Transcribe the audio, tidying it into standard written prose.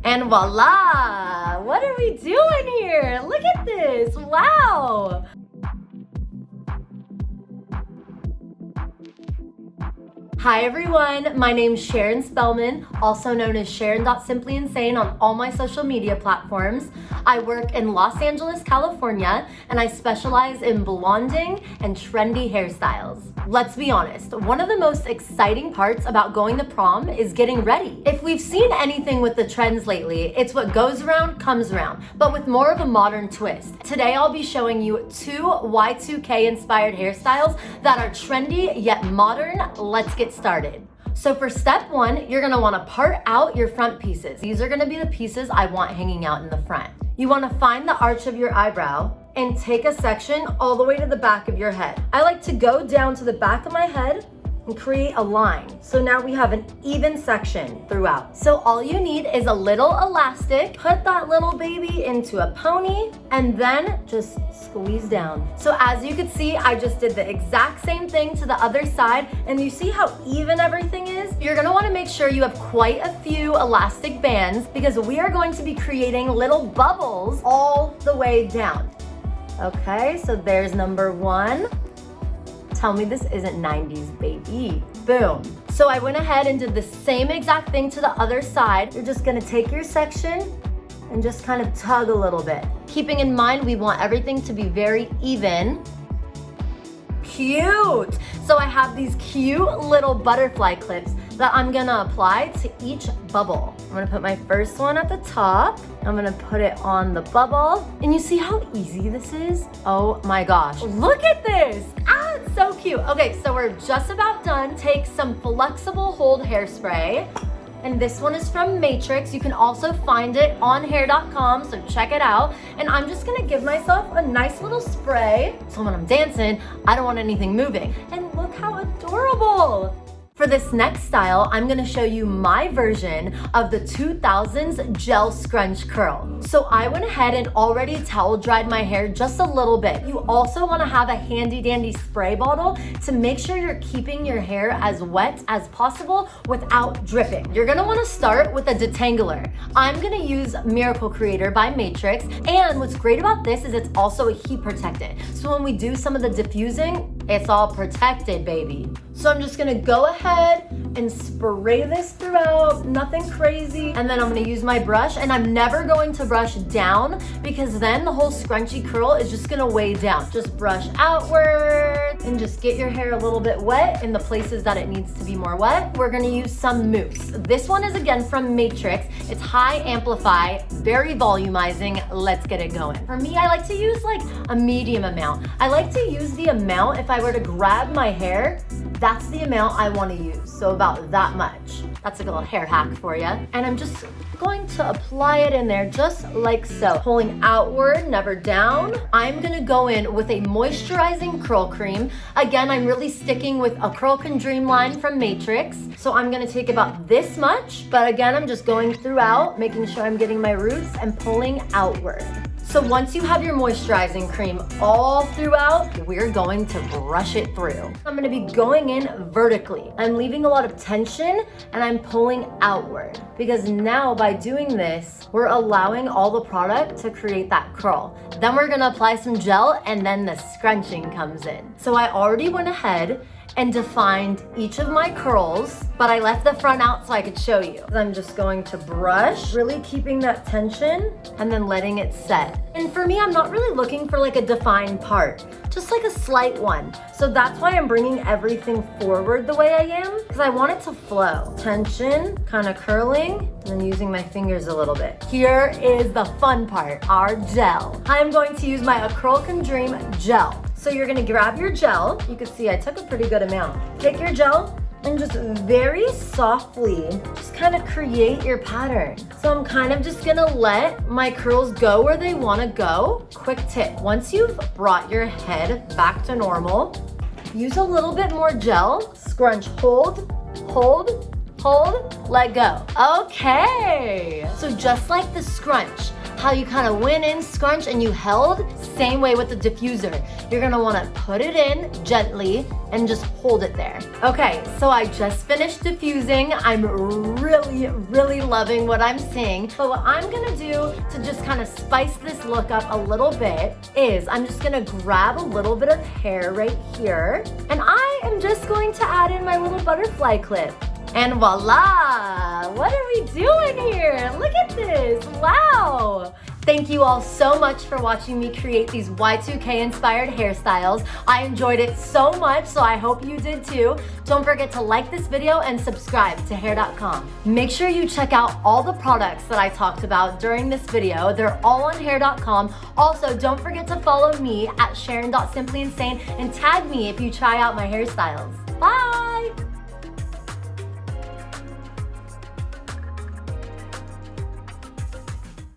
And voila! What are we doing here? Look at this, wow! Hi everyone, my name's Sharon Spellman, also known as Sharon.SimplyInsane on all my social media platforms. I work in Los Angeles, California, and I specialize in blonding and trendy hairstyles. Let's be honest, one of the most exciting parts about going to prom is getting ready. If we've seen anything with the trends lately, it's what goes around comes around, but with more of a modern twist. Today I'll be showing you 2 Y2K inspired hairstyles that are trendy yet modern. Let's get started. So for step 1, you're gonna wanna part out your front pieces. These are gonna be the pieces I want hanging out in the front. You wanna find the arch of your eyebrow and take a section all the way to the back of your head. I like to go down to the back of my head and create a line. So now we have an even section throughout. So all you need is a little elastic, put that little baby into a pony, and then just squeeze down. So as you can see, I just did the exact same thing to the other side, and you see how even everything is? You're gonna wanna make sure you have quite a few elastic bands because we are going to be creating little bubbles all the way down. Okay, so there's number 1. Tell me this isn't 90s, baby. Boom. So I went ahead and did the same exact thing to the other side. You're just gonna take your section and just kind of tug a little bit. Keeping in mind, we want everything to be very even. Cute. So I have these cute little butterfly clips that I'm gonna apply to each bubble. I'm gonna put my first one at the top. I'm gonna put it on the bubble. And you see how easy this is? Oh my gosh, look at this. Ah, it's so cute. Okay, so we're just about done. Take some flexible hold hairspray. And this one is from Matrix. You can also find it on Hair.com, so check it out. And I'm just gonna give myself a nice little spray. So when I'm dancing, I don't want anything moving. And look how adorable. For this next style, I'm gonna show you my version of the 2000s gel scrunch curl. So I went ahead and already towel dried my hair just a little bit. You also wanna have a handy dandy spray bottle to make sure you're keeping your hair as wet as possible without dripping. You're gonna wanna start with a detangler. I'm gonna use Miracle Creator by Matrix, and what's great about this is it's also a heat protectant. So when we do some of the diffusing, it's all protected, baby. So I'm just gonna go ahead and spray this throughout, nothing crazy. And then I'm gonna use my brush, and I'm never going to brush down because then the whole scrunchy curl is just gonna weigh down. Just brush outward and just get your hair a little bit wet in the places that it needs to be more wet. We're gonna use some mousse. This one is again from Matrix. It's high amplify, very volumizing. Let's get it going. For me, I like to use like a medium amount. I like to use the amount if I were to grab my hair, that's the amount I want to use, so about that much. That's a little hair hack for you. And I'm just going to apply it in there just like so. Pulling outward, never down. I'm gonna go in with a moisturizing curl cream. Again, I'm really sticking with a Curl Can Dream line from Matrix. So I'm gonna take about this much, but again, I'm just going throughout, making sure I'm getting my roots and pulling outward. So once you have your moisturizing cream all throughout, we're going to brush it through. I'm gonna be going in vertically. I'm leaving a lot of tension and I'm pulling outward because now by doing this, we're allowing all the product to create that curl. Then we're gonna apply some gel and then the scrunching comes in. So I already went ahead and defined each of my curls, but I left the front out so I could show you. I'm just going to brush, really keeping that tension and then letting it set. And for me, I'm not really looking for like a defined part, just like a slight one. So that's why I'm bringing everything forward the way I am, because I want it to flow. Tension, kind of curling, and then using my fingers a little bit. Here is the fun part, our gel. I'm going to use my Curl Can Dream gel. So you're gonna grab your gel. You can see I took a pretty good amount. Take your gel and just very softly, just kind of create your pattern. So I'm kind of just gonna let my curls go where they wanna go. Quick tip, once you've brought your head back to normal, use a little bit more gel, scrunch, hold, hold, hold, let go. Okay, so just like the scrunch, how you kind of went in, scrunch, and you held? Same way with the diffuser. You're gonna wanna put it in gently and just hold it there. Okay, so I just finished diffusing. I'm really, really loving what I'm seeing. But what I'm gonna do to just kind of spice this look up a little bit is I'm just gonna grab a little bit of hair right here, and I am just going to add in my little butterfly clip. And voila! What are we doing here? Look at this, wow! Thank you all so much for watching me create these Y2K inspired hairstyles. I enjoyed it so much, so I hope you did too. Don't forget to like this video and subscribe to Hair.com. Make sure you check out all the products that I talked about during this video. They're all on Hair.com. Also, don't forget to follow me at Sharon.simplyinsane and tag me if you try out my hairstyles. Bye!